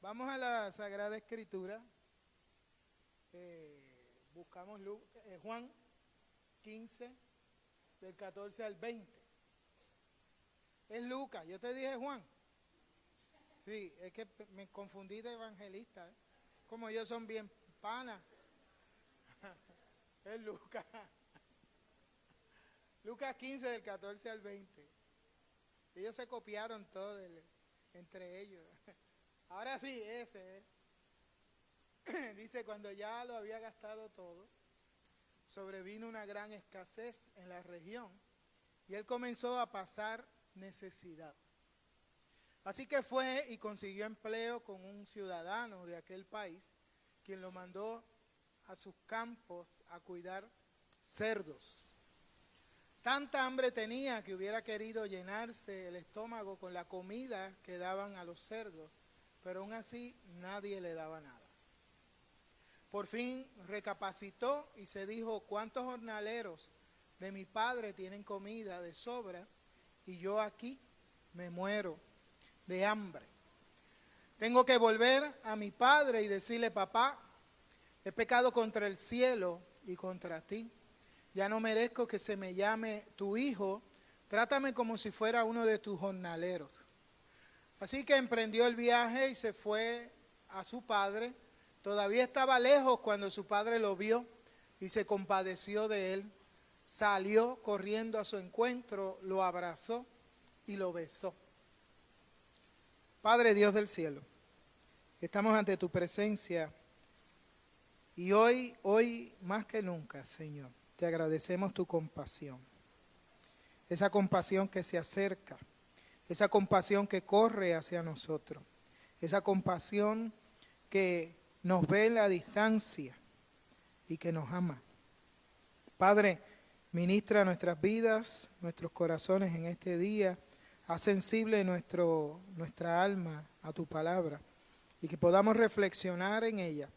Vamos a la Sagrada Escritura. Buscamos Juan 15, del 14 al 20. Es Lucas, yo te dije Juan. Sí, es que me confundí de evangelista. Como ellos son bien panas. Es Lucas. Lucas 15, del 14 al 20. Ellos se copiaron todo entre ellos. Ahora sí, ese. Dice, cuando ya lo había gastado todo, sobrevino una gran escasez en la región y él comenzó a pasar necesidad. Así que fue y consiguió empleo con un ciudadano de aquel país, quien lo mandó a sus campos a cuidar cerdos. Tanta hambre tenía que hubiera querido llenarse el estómago con la comida que daban a los cerdos, pero aún así nadie le daba nada. Por fin recapacitó y se dijo, ¿cuántos jornaleros de mi padre tienen comida de sobra y yo aquí me muero de hambre? Tengo que volver a mi padre y decirle, papá, he pecado contra el cielo y contra ti. Ya no merezco que se me llame tu hijo, trátame como si fuera uno de tus jornaleros. Así que emprendió el viaje y se fue a su padre. Todavía estaba lejos cuando su padre lo vio y se compadeció de él. Salió corriendo a su encuentro, lo abrazó y lo besó. Padre Dios del cielo, estamos ante tu presencia y hoy más que nunca, Señor, te agradecemos tu compasión. Esa compasión que se acerca, esa compasión que corre hacia nosotros, esa compasión que nos ve en la distancia y que nos ama. Padre, ministra nuestras vidas, nuestros corazones en este día, haz sensible nuestra alma a tu palabra y que podamos reflexionar en ella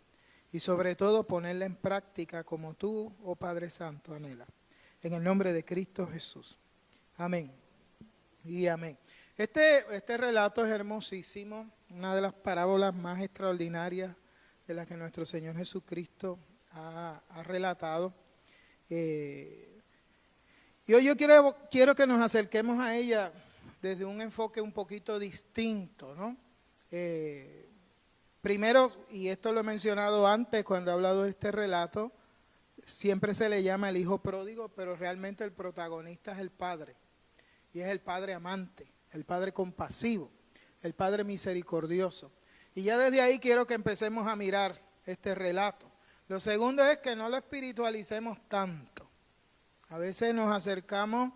y sobre todo ponerla en práctica como tú, oh Padre Santo, anhela. En el nombre de Cristo Jesús. Amén y amén. Este relato es hermosísimo, una de las parábolas más extraordinarias de las que nuestro Señor Jesucristo ha relatado. Y hoy yo quiero que nos acerquemos a ella desde un enfoque un poquito distinto, ¿no? Primero, y esto lo he mencionado antes cuando he hablado de este relato, siempre se le llama el hijo pródigo, pero realmente el protagonista es el padre. Y es el padre amante, el padre compasivo, el padre misericordioso. Y ya desde ahí quiero que empecemos a mirar este relato. Lo segundo es que no lo espiritualicemos tanto. A veces nos acercamos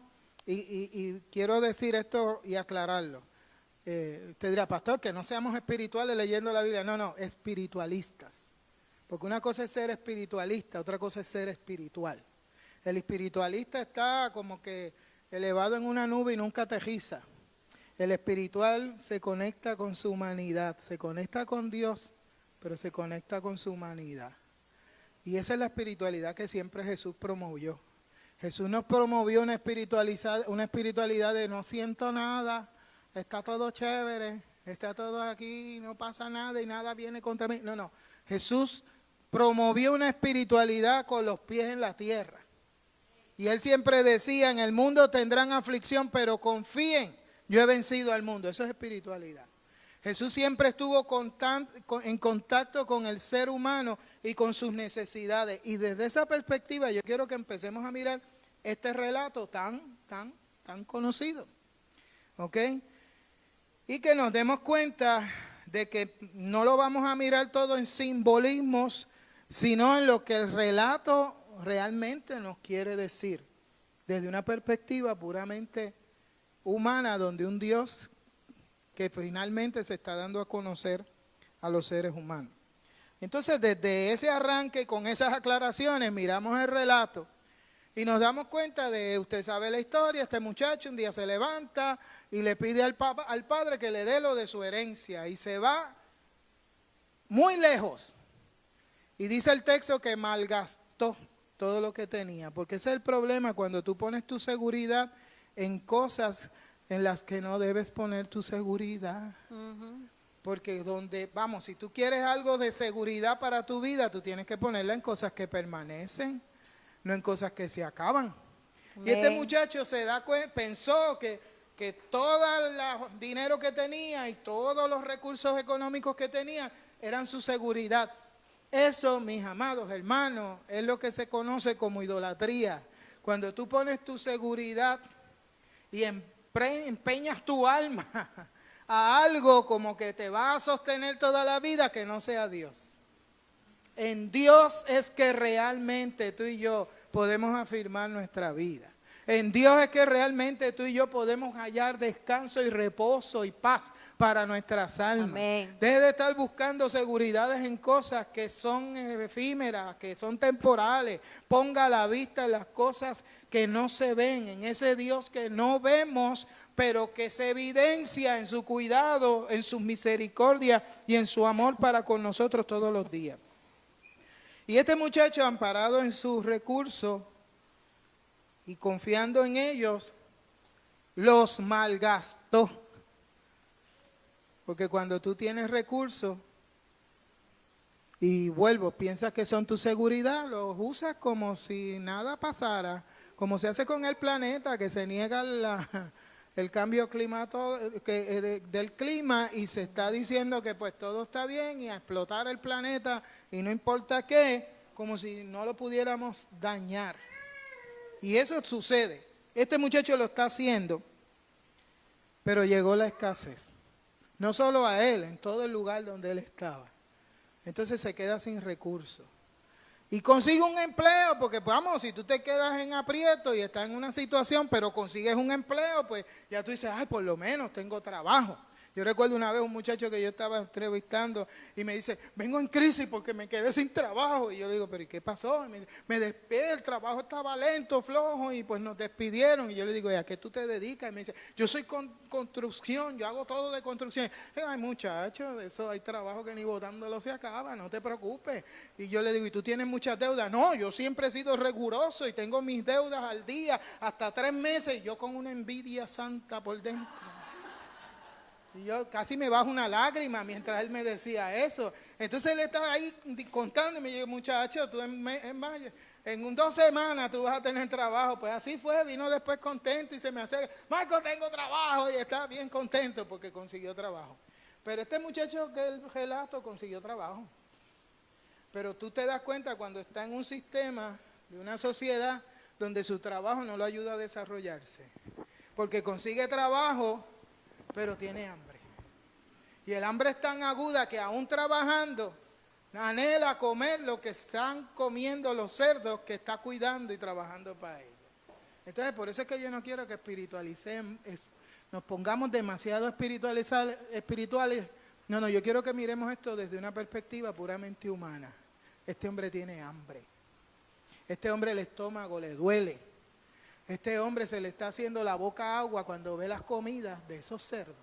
y quiero decir esto y aclararlo. Usted dirá, pastor, que no seamos espirituales leyendo la Biblia. No, espiritualistas. Porque una cosa es ser espiritualista, otra cosa es ser espiritual. El espiritualista está como que elevado en una nube y nunca aterriza. El espiritual se conecta con su humanidad, se conecta con Dios, pero se conecta con su humanidad. Y esa es la espiritualidad que siempre Jesús promovió. Jesús nos promovió una espiritualidad de no siento nada, está todo chévere, está todo aquí, no pasa nada y nada viene contra mí. No. Jesús promovió una espiritualidad con los pies en la tierra. Y él siempre decía, en el mundo tendrán aflicción, pero confíen. Yo he vencido al mundo, eso es espiritualidad. Jesús siempre estuvo en contacto con el ser humano y con sus necesidades. Y desde esa perspectiva yo quiero que empecemos a mirar este relato tan conocido. ¿Ok? Y que nos demos cuenta de que no lo vamos a mirar todo en simbolismos, sino en lo que el relato realmente nos quiere decir. Desde una perspectiva puramente humana, donde un Dios que finalmente se está dando a conocer a los seres humanos. Entonces, desde ese arranque, con esas aclaraciones, miramos el relato y nos damos cuenta de, usted sabe la historia, este muchacho un día se levanta y le pide al padre que le dé lo de su herencia y se va muy lejos. Y dice el texto que malgastó todo lo que tenía, porque ese es el problema cuando tú pones tu seguridad en cosas en las que no debes poner tu seguridad. Porque vamos, si tú quieres algo de seguridad para tu vida, tú tienes que ponerla en cosas que permanecen, no en cosas que se acaban. Amén. Y este muchacho pensó que todo el dinero que tenía y todos los recursos económicos que tenía eran su seguridad. Eso, mis amados hermanos, es lo que se conoce como idolatría. Cuando tú pones tu seguridad y empeñas tu alma a algo como que te va a sostener toda la vida, que no sea Dios. En Dios es que realmente tú y yo podemos afirmar nuestra vida. En Dios es que realmente tú y yo podemos hallar descanso y reposo y paz para nuestras almas. Amén. Deje de estar buscando seguridades en cosas que son efímeras, que son temporales. Ponga la vista en las cosas que no se ven, en ese Dios que no vemos, pero que se evidencia en su cuidado, en su misericordia y en su amor para con nosotros todos los días. Y este muchacho, amparado en sus recursos y confiando en ellos, los malgastó. Porque cuando tú tienes recursos y piensas que son tu seguridad, los usas como si nada pasara, como se hace con el planeta, que se niega el cambio del clima y se está diciendo que pues todo está bien y a explotar el planeta y no importa qué, como si no lo pudiéramos dañar. Y eso sucede. Este muchacho lo está haciendo, pero llegó la escasez. No solo a él, en todo el lugar donde él estaba. Entonces se queda sin recursos. Y consigue un empleo, porque vamos, si tú te quedas en aprieto y estás en una situación, pero consigues un empleo, pues ya tú dices, ay, por lo menos tengo trabajo. Yo recuerdo una vez un muchacho que yo estaba entrevistando y me dice, vengo en crisis porque me quedé sin trabajo. Y yo le digo, pero ¿y qué pasó? Y me despedí, el trabajo estaba lento, flojo, y pues nos despidieron. Y yo le digo, ¿y a qué tú te dedicas? Y me dice, yo soy construcción, yo hago todo de construcción. Y yo, ay, muchacho, de eso hay trabajo que ni botándolo se acaba, no te preocupes. Y yo le digo, ¿y tú tienes muchas deudas? No, yo siempre he sido riguroso y tengo mis deudas al día, hasta 3 meses, y yo con una envidia santa por dentro. Y yo casi me bajo una lágrima mientras él me decía eso. Entonces él estaba ahí contando y me dijo, muchacho, tú en 2 semanas tú vas a tener trabajo. Pues así fue, vino después contento y se me acerca, Marco, tengo trabajo, y estaba bien contento porque consiguió trabajo. Pero este muchacho que el relato consiguió trabajo. Pero tú te das cuenta cuando está en un sistema de una sociedad donde su trabajo no lo ayuda a desarrollarse. Porque consigue trabajo, pero tiene hambre. Y el hambre es tan aguda que aún trabajando, anhela comer lo que están comiendo los cerdos que está cuidando y trabajando para ellos. Entonces, por eso es que yo no quiero que espiritualicemos, nos pongamos demasiado espirituales. No, yo quiero que miremos esto desde una perspectiva puramente humana. Este hombre tiene hambre. Este hombre el estómago le duele. Este hombre se le está haciendo la boca agua cuando ve las comidas de esos cerdos.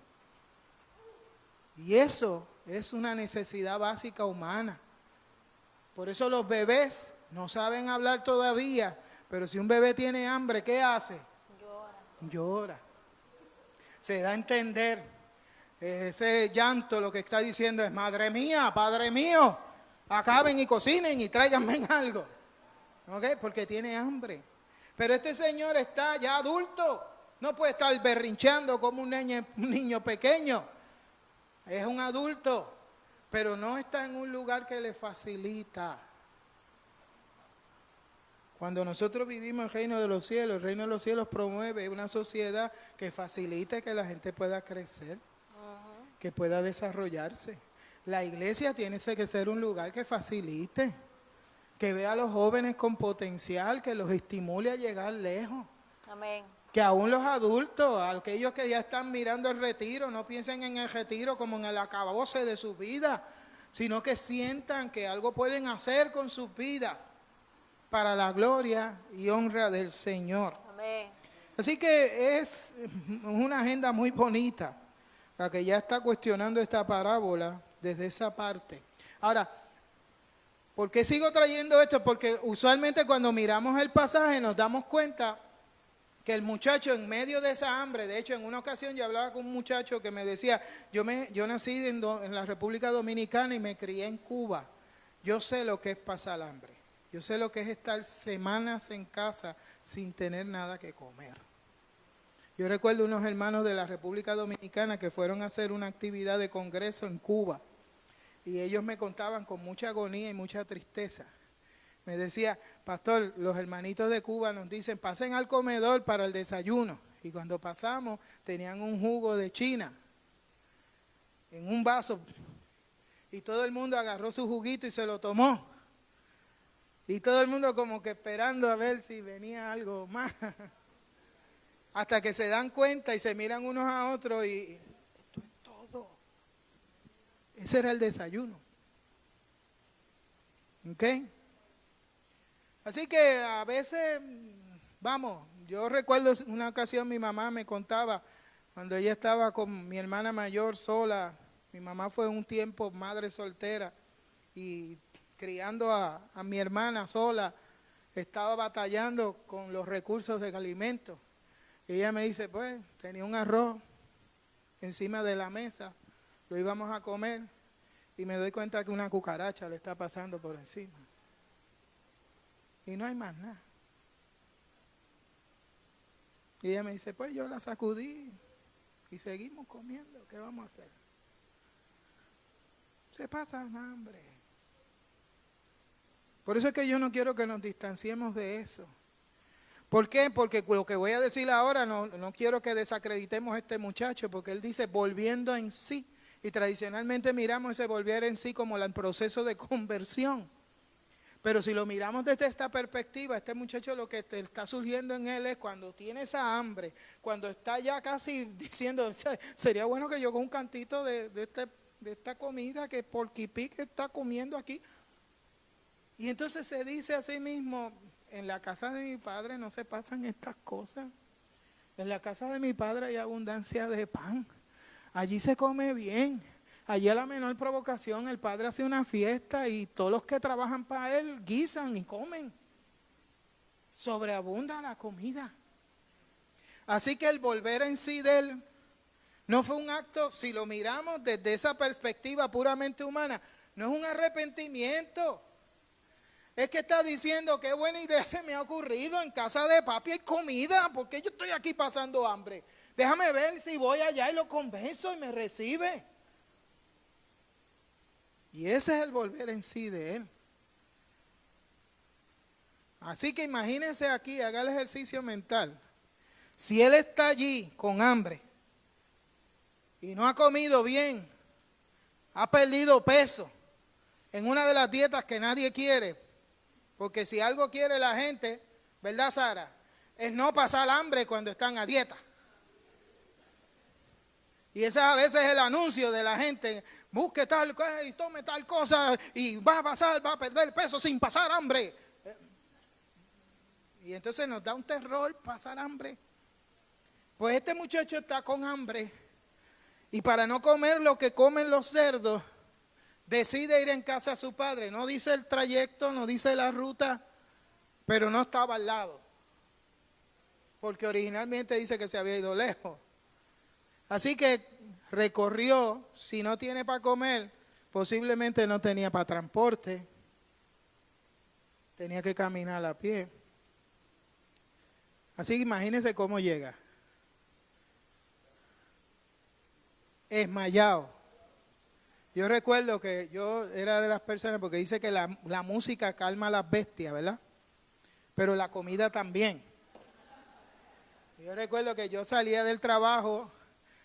Y eso es una necesidad básica humana. Por eso los bebés no saben hablar todavía, pero si un bebé tiene hambre, ¿qué hace? Llora. Se da a entender. Ese llanto lo que está diciendo es, madre mía, padre mío, acaben y cocinen y tráiganme algo. ¿Okay? Porque tiene hambre. Pero este señor está ya adulto, no puede estar berrincheando como un niño pequeño. Es un adulto, pero no está en un lugar que le facilita. Cuando nosotros vivimos el reino de los cielos, el reino de los cielos promueve una sociedad que facilite que la gente pueda crecer, que pueda desarrollarse. La iglesia tiene que ser un lugar que facilite, que vea a los jóvenes con potencial, que los estimule a llegar lejos. Amén. Que aún los adultos, aquellos que ya están mirando el retiro, no piensen en el retiro como en el acabose de su vida, sino que sientan que algo pueden hacer con sus vidas para la gloria y honra del Señor. Amén. Así que es una agenda muy bonita, la que ya está cuestionando esta parábola desde esa parte. Ahora, ¿por qué sigo trayendo esto? Porque usualmente cuando miramos el pasaje nos damos cuenta que el muchacho en medio de esa hambre, de hecho en una ocasión yo hablaba con un muchacho que me decía, yo nací en la República Dominicana y me crié en Cuba, yo sé lo que es pasar hambre, yo sé lo que es estar semanas en casa sin tener nada que comer. Yo recuerdo unos hermanos de la República Dominicana que fueron a hacer una actividad de congreso en Cuba y ellos me contaban con mucha agonía y mucha tristeza. Me decía, pastor, los hermanitos de Cuba nos dicen, pasen al comedor para el desayuno. Y cuando pasamos, tenían un jugo de China en un vaso. Y todo el mundo agarró su juguito y se lo tomó. Y todo el mundo como que esperando a ver si venía algo más. Hasta que se dan cuenta y se miran unos a otros y esto es todo. Ese era el desayuno. ¿Ok? Así que a veces, vamos, yo recuerdo una ocasión mi mamá me contaba, cuando ella estaba con mi hermana mayor sola, mi mamá fue un tiempo madre soltera y criando a mi hermana sola, estaba batallando con los recursos de alimento. Y ella me dice, pues, tenía un arroz encima de la mesa, lo íbamos a comer y me doy cuenta que una cucaracha le está pasando por encima. Y no hay más nada. Y ella me dice, pues yo la sacudí y seguimos comiendo. ¿Qué vamos a hacer? Se pasan hambre. Por eso es que yo no quiero que nos distanciemos de eso. ¿Por qué? Porque lo que voy a decir ahora no quiero que desacreditemos a este muchacho, porque él dice volviendo en sí. Y tradicionalmente miramos ese volver en sí como el proceso de conversión. Pero si lo miramos desde esta perspectiva, este muchacho lo que está surgiendo en él es cuando tiene esa hambre, cuando está ya casi diciendo, sería bueno que yo con un cantito de esta comida que Porky Pig está comiendo aquí. Y entonces se dice a sí mismo, en la casa de mi padre no se pasan estas cosas. En la casa de mi padre hay abundancia de pan. Allí se come bien. Allí a la menor provocación el padre hace una fiesta y todos los que trabajan para él guisan y comen. Sobreabunda la comida. Así que el volver en sí de él no fue un acto, si lo miramos desde esa perspectiva puramente humana, no es un arrepentimiento. Es que está diciendo, qué buena idea se me ha ocurrido, en casa de papi hay comida, porque yo estoy aquí pasando hambre. Déjame ver si voy allá y lo convenzo y me recibe. Y ese es el volver en sí de él. Así que imagínense aquí, haga el ejercicio mental. Si él está allí con hambre y no ha comido bien, ha perdido peso en una de las dietas que nadie quiere, porque si algo quiere la gente, ¿verdad, Sara? Es no pasar hambre cuando están a dieta. Y ese a veces es el anuncio de la gente, busque tal cosa y tome tal cosa y va a perder peso sin pasar hambre. Y entonces nos da un terror pasar hambre. Pues este muchacho está con hambre y para no comer lo que comen los cerdos, decide ir en casa a su padre. No dice el trayecto, no dice la ruta, pero no estaba al lado. Porque originalmente dice que se había ido lejos. Así que recorrió, si no tiene para comer, posiblemente no tenía para transporte, tenía que caminar a pie. Así que imagínense cómo llega. Esmayado. Yo recuerdo que yo era de las personas, porque dice que la música calma a las bestias, ¿verdad? Pero la comida también. Yo recuerdo que yo salía del trabajo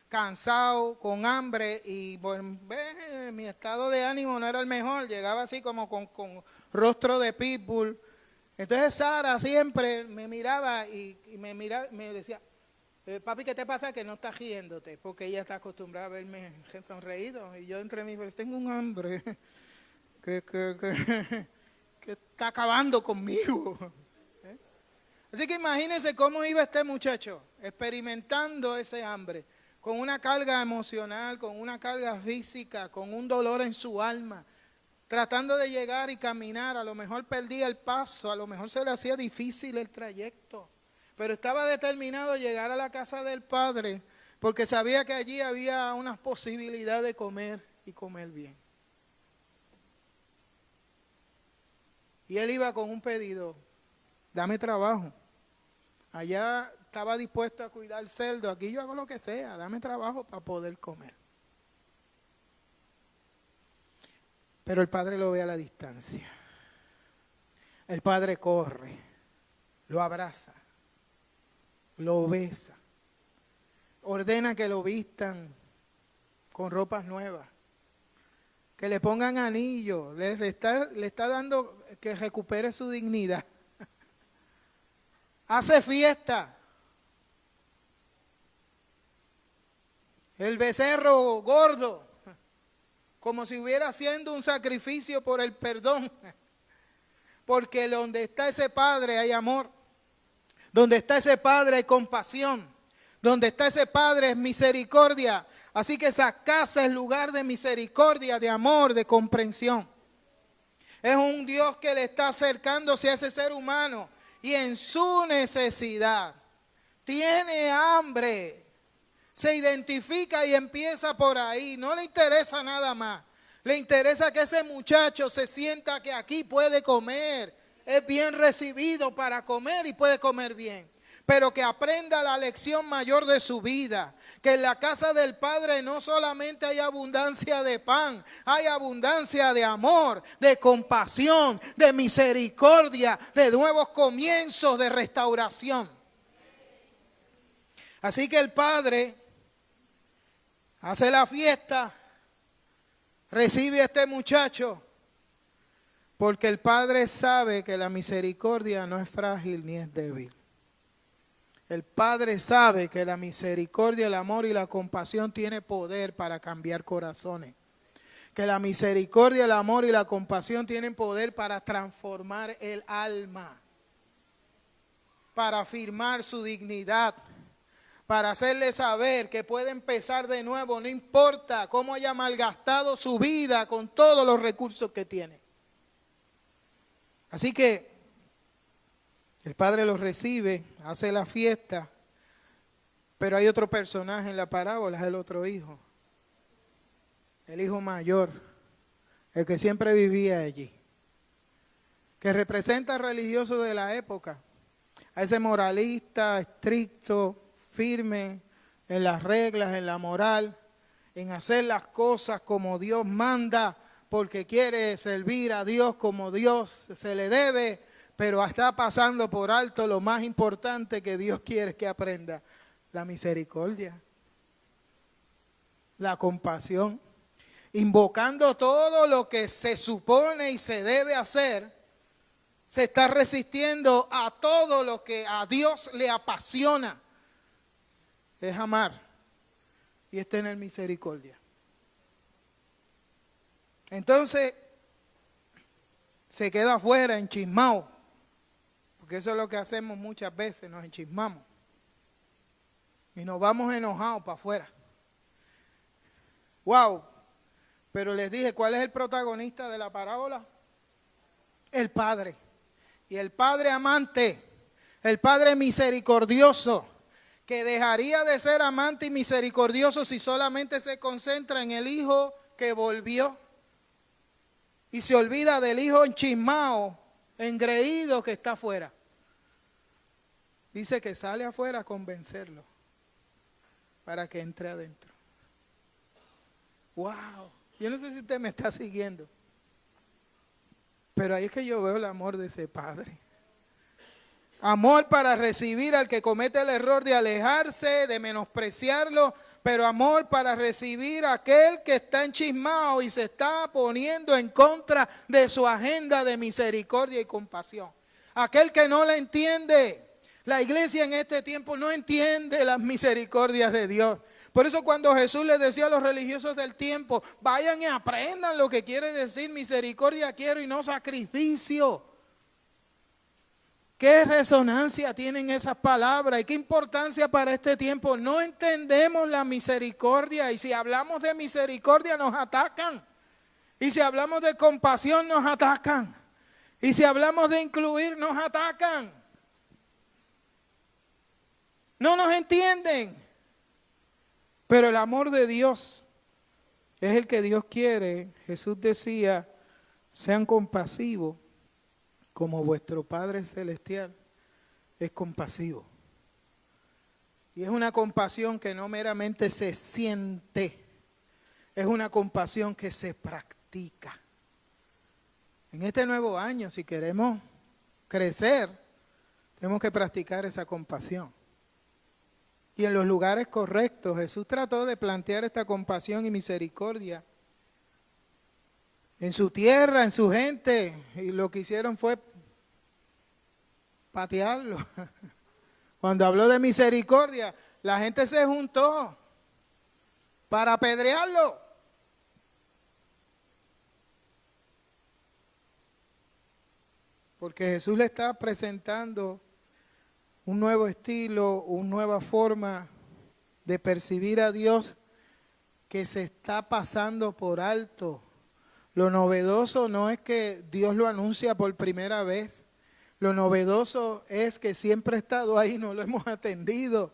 cansado, con hambre y mi estado de ánimo no era el mejor, llegaba así como con rostro de pitbull. Entonces Sara siempre me miraba y me decía, papi, ¿qué te pasa que no estás riéndote? Porque ella está acostumbrada a verme sonreído y yo entre mis brazos tengo un hambre que está acabando conmigo. Así que imagínense cómo iba este muchacho experimentando ese hambre, con una carga emocional, con una carga física, con un dolor en su alma, tratando de llegar y caminar. A lo mejor perdía el paso, a lo mejor se le hacía difícil el trayecto, pero estaba determinado a llegar a la casa del Padre porque sabía que allí había una posibilidad de comer y comer bien. Y él iba con un pedido: dame trabajo. Allá estaba dispuesto a cuidar cerdo, aquí yo hago lo que sea, dame trabajo para poder comer. Pero el Padre lo ve a la distancia. El Padre corre, lo abraza, lo besa, ordena que lo vistan con ropas nuevas, que le pongan anillos, le está dando que recupere su dignidad. Hace fiesta. El becerro gordo, como si hubiera haciendo un sacrificio por el perdón. Porque donde está ese Padre hay amor. Donde está ese Padre hay compasión. Donde está ese Padre es misericordia. Así que esa casa es lugar de misericordia, de amor, de comprensión. Es un Dios que le está acercándose a ese ser humano y en su necesidad tiene hambre. Se identifica y empieza por ahí. No le interesa nada más. Le interesa que ese muchacho se sienta que aquí puede comer. Es bien recibido para comer y puede comer bien. Pero que aprenda la lección mayor de su vida. Que en la casa del Padre no solamente hay abundancia de pan, hay abundancia de amor, de compasión, de misericordia, de nuevos comienzos, de restauración. Así que el Padre hace la fiesta, recibe a este muchacho, porque el Padre sabe que la misericordia no es frágil ni es débil. El Padre sabe que la misericordia, el amor y la compasión tiene poder para cambiar corazones. Que la misericordia, el amor y la compasión tienen poder para transformar el alma. Para afirmar su dignidad. Para hacerle saber que puede empezar de nuevo, no importa cómo haya malgastado su vida con todos los recursos que tiene. Así que el Padre los recibe, hace la fiesta, pero hay otro personaje en la parábola, es el otro hijo. El hijo mayor, el que siempre vivía allí, que representa al religioso de la época, a ese moralista estricto, firme en las reglas, en la moral, en hacer las cosas como Dios manda, porque quiere servir a Dios como Dios se le debe, pero está pasando por alto lo más importante que Dios quiere que aprenda: la misericordia, la compasión, invocando todo lo que se supone y se debe hacer. Se está resistiendo a todo lo que a Dios le apasiona, es amar y es tener misericordia. Entonces se queda afuera enchismado, porque eso es lo que hacemos muchas veces, nos enchismamos y nos vamos enojados para afuera. Wow, pero les dije, ¿cuál es el protagonista de la parábola? El Padre. Y el Padre amante, el Padre misericordioso, que dejaría de ser amante y misericordioso si solamente se concentra en el hijo que volvió y se olvida del hijo enchismado, engreído que está afuera. Dice que sale afuera a convencerlo para que entre adentro. Wow, yo no sé si usted me está siguiendo, pero ahí es que yo veo el amor de ese Padre. Amor para recibir al que comete el error de alejarse, de menospreciarlo, pero amor para recibir a aquel que está enchismado y se está poniendo en contra de su agenda de misericordia y compasión. Aquel que no la entiende. La iglesia en este tiempo no entiende las misericordias de Dios. Por eso cuando Jesús les decía a los religiosos del tiempo, vayan y aprendan lo que quiere decir misericordia quiero y no sacrificio. ¿Qué resonancia tienen esas palabras y qué importancia para este tiempo? No entendemos la misericordia y si hablamos de misericordia nos atacan. Y si hablamos de compasión nos atacan. Y si hablamos de incluir nos atacan. No nos entienden. Pero el amor de Dios es el que Dios quiere. Jesús decía, sean compasivos como vuestro Padre Celestial es compasivo. Y es una compasión que no meramente se siente, es una compasión que se practica. En este nuevo año, si queremos crecer, tenemos que practicar esa compasión. Y en los lugares correctos, Jesús trató de plantear esta compasión y misericordia en su tierra, en su gente, y lo que hicieron fue patearlo. Cuando habló de misericordia, la gente se juntó para apedrearlo. Porque Jesús le está presentando un nuevo estilo, una nueva forma de percibir a Dios que se está pasando por alto. Lo novedoso no es que Dios lo anuncia por primera vez. Lo novedoso es que siempre ha estado ahí, no lo hemos atendido.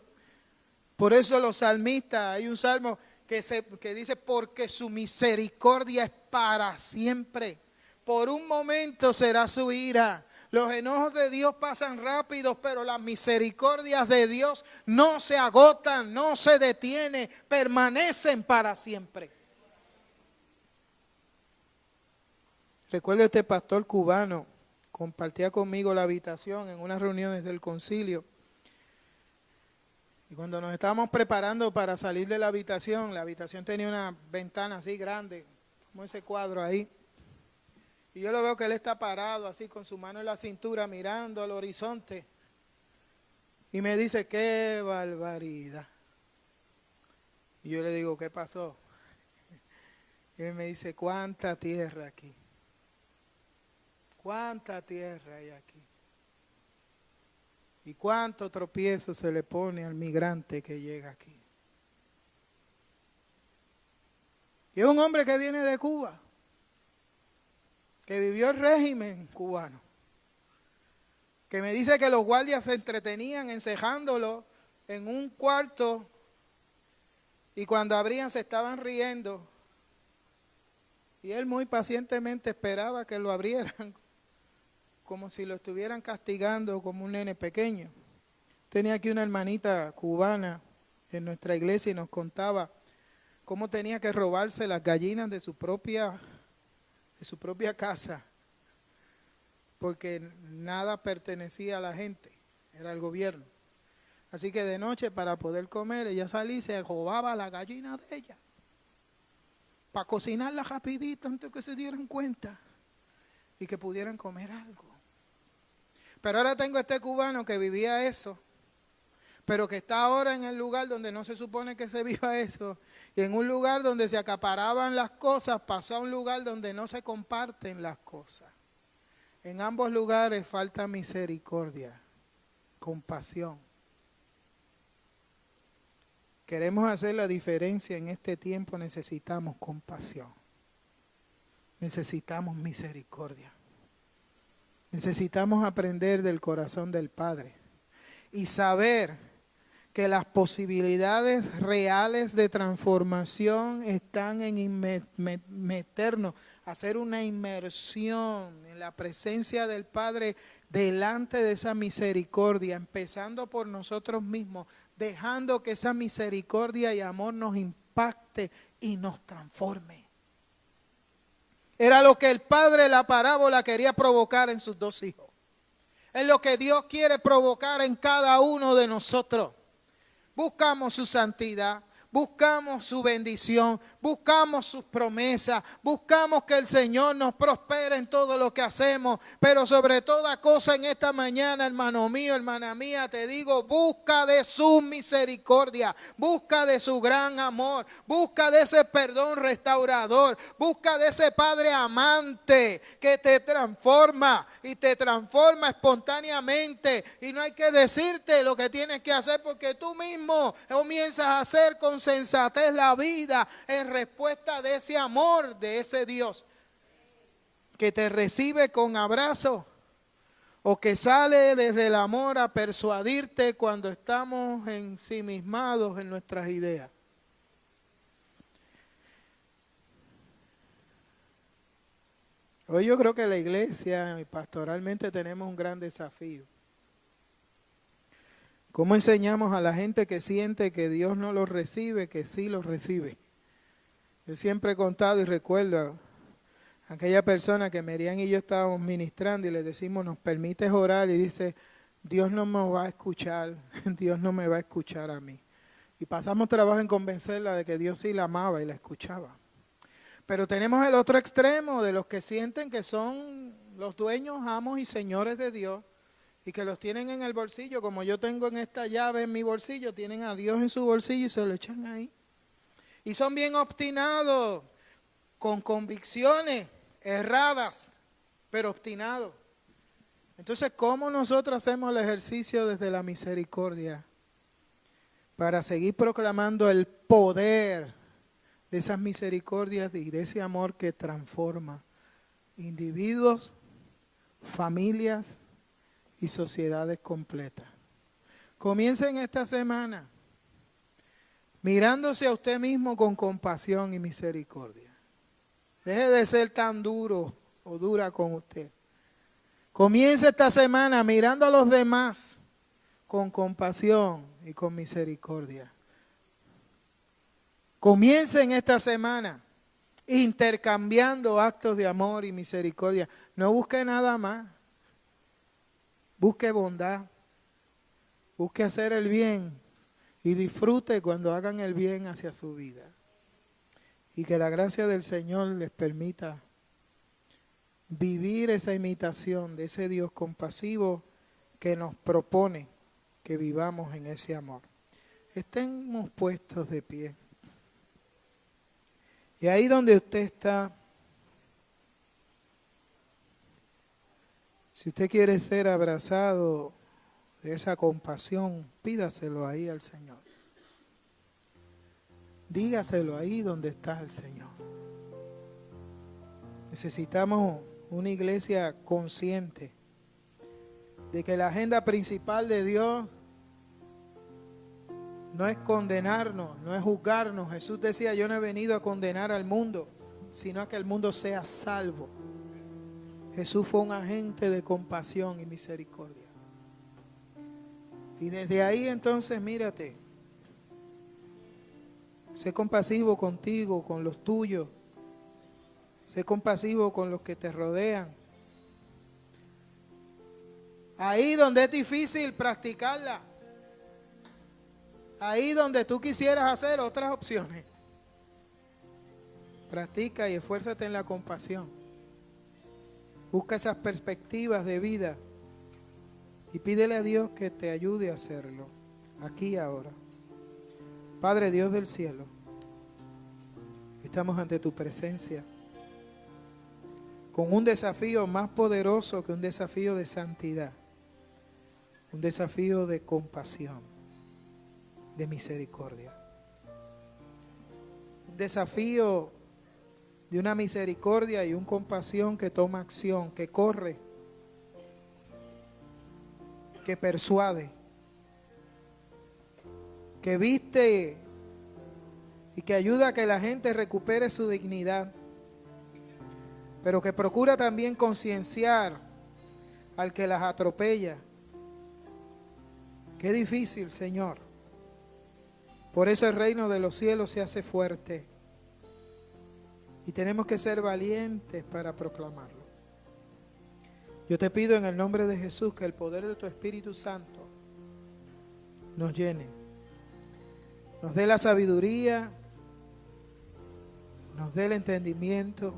Por eso los salmistas, hay un salmo que dice, porque su misericordia es para siempre. Por un momento será su ira. Los enojos de Dios pasan rápidos, pero las misericordias de Dios no se agotan, no se detienen, permanecen para siempre. Recuerdo este pastor cubano, compartía conmigo la habitación en unas reuniones del concilio. Y cuando nos estábamos preparando para salir de la habitación tenía una ventana así grande, como ese cuadro ahí. Y yo lo veo que él está parado así con su mano en la cintura mirando al horizonte. Y me dice, qué barbaridad. Y yo le digo, ¿qué pasó? Y él me dice, ¿cuánta tierra aquí? ¿Cuánta tierra hay aquí? ¿Y cuánto tropiezo se le pone al migrante que llega aquí? Y es un hombre que viene de Cuba, que vivió el régimen cubano, que me dice que los guardias se entretenían encejándolo en un cuarto y cuando abrían se estaban riendo y él muy pacientemente esperaba que lo abrieran como si lo estuvieran castigando como un nene pequeño. Tenía aquí una hermanita cubana en nuestra iglesia y nos contaba cómo tenía que robarse las gallinas de su propia casa, porque nada pertenecía a la gente, era el gobierno. Así que de noche para poder comer, ella salía y se robaba la gallina de ella, para cocinarla rapidito antes que se dieran cuenta y que pudieran comer algo. Pero ahora tengo este cubano que vivía eso, pero que está ahora en el lugar donde no se supone que se viva eso, y en un lugar donde se acaparaban las cosas, pasó a un lugar donde no se comparten las cosas. En ambos lugares falta misericordia, compasión. Queremos hacer la diferencia en este tiempo, necesitamos compasión, necesitamos misericordia, necesitamos aprender del corazón del Padre y saber que las posibilidades reales de transformación están en meternos, hacer una inmersión en la presencia del Padre delante de esa misericordia, empezando por nosotros mismos, dejando que esa misericordia y amor nos impacte y nos transforme. Era lo que el padre de la parábola quería provocar en sus dos hijos. Es lo que Dios quiere provocar en cada uno de nosotros. Buscamos su santidad, buscamos su bendición, buscamos sus promesas, buscamos que el Señor nos prospere en todo lo que hacemos, pero sobre toda cosa en esta mañana, hermano mío, hermana mía, te digo, busca de su misericordia, busca de su gran amor, busca de ese perdón restaurador, busca de ese Padre amante que te transforma y te transforma espontáneamente y no hay que decirte lo que tienes que hacer porque tú mismo comienzas a hacer con sensatez la vida en respuesta de ese amor de ese Dios que te recibe con abrazo o que sale desde el amor a persuadirte cuando estamos ensimismados en nuestras ideas. Hoy yo creo que la iglesia y pastoralmente tenemos un gran desafío. ¿Cómo enseñamos a la gente que siente que Dios no los recibe, que sí los recibe? Yo siempre he contado y recuerdo a aquella persona que Merian y yo estábamos ministrando y le decimos, ¿nos permites orar? Y dice, Dios no me va a escuchar, Dios no me va a escuchar a mí. Y pasamos trabajo en convencerla de que Dios sí la amaba y la escuchaba. Pero tenemos el otro extremo de los que sienten que son los dueños, amos y señores de Dios y que los tienen en el bolsillo, como yo tengo en esta llave en mi bolsillo, tienen a Dios en su bolsillo y se lo echan ahí. Y son bien obstinados, con convicciones erradas, pero obstinados. Entonces, ¿cómo nosotros hacemos el ejercicio desde la misericordia para seguir proclamando el poder de esas misericordias y de ese amor que transforma individuos, familias y sociedades completas? Comiencen esta semana mirándose a usted mismo con compasión y misericordia. Deje de ser tan duro o dura con usted. Comience esta semana mirando a los demás con compasión y con misericordia. Comiencen esta semana intercambiando actos de amor y misericordia. No busque nada más. Busque bondad. Busque hacer el bien y disfrute cuando hagan el bien hacia su vida. Y que la gracia del Señor les permita vivir esa imitación de ese Dios compasivo que nos propone que vivamos en ese amor. Estemos puestos de pie. Y ahí donde usted está, si usted quiere ser abrazado de esa compasión, pídaselo ahí al Señor. Dígaselo ahí donde está el Señor. Necesitamos una iglesia consciente de que la agenda principal de Dios no es condenarnos, no es juzgarnos. Jesús decía, yo no he venido a condenar al mundo, sino a que el mundo sea salvo. Jesús fue un agente de compasión y misericordia. Y desde ahí entonces mírate, sé compasivo contigo, con los tuyos, sé compasivo con los que te rodean. Ahí donde es difícil practicarla, ahí donde tú quisieras hacer otras opciones, practica y esfuérzate en la compasión. Busca esas perspectivas de vida y pídele a Dios que te ayude a hacerlo, aquí y ahora. Padre Dios del cielo, estamos ante tu presencia con un desafío más poderoso que un desafío de santidad, un desafío de compasión, de misericordia. Un desafío de una misericordia y una compasión que toma acción, que corre, que persuade, que viste y que ayuda a que la gente recupere su dignidad, pero que procura también concienciar al que las atropella. Qué difícil, Señor. Por eso el reino de los cielos se hace fuerte y tenemos que ser valientes para proclamarlo. Yo te pido en el nombre de Jesús que el poder de tu Espíritu Santo nos llene, nos dé la sabiduría, nos dé el entendimiento,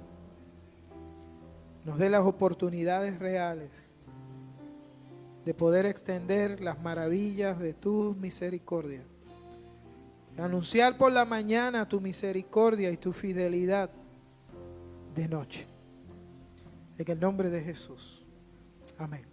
nos dé las oportunidades reales de poder extender las maravillas de tu misericordia. Anunciar por la mañana tu misericordia y tu fidelidad de noche. En el nombre de Jesús. Amén.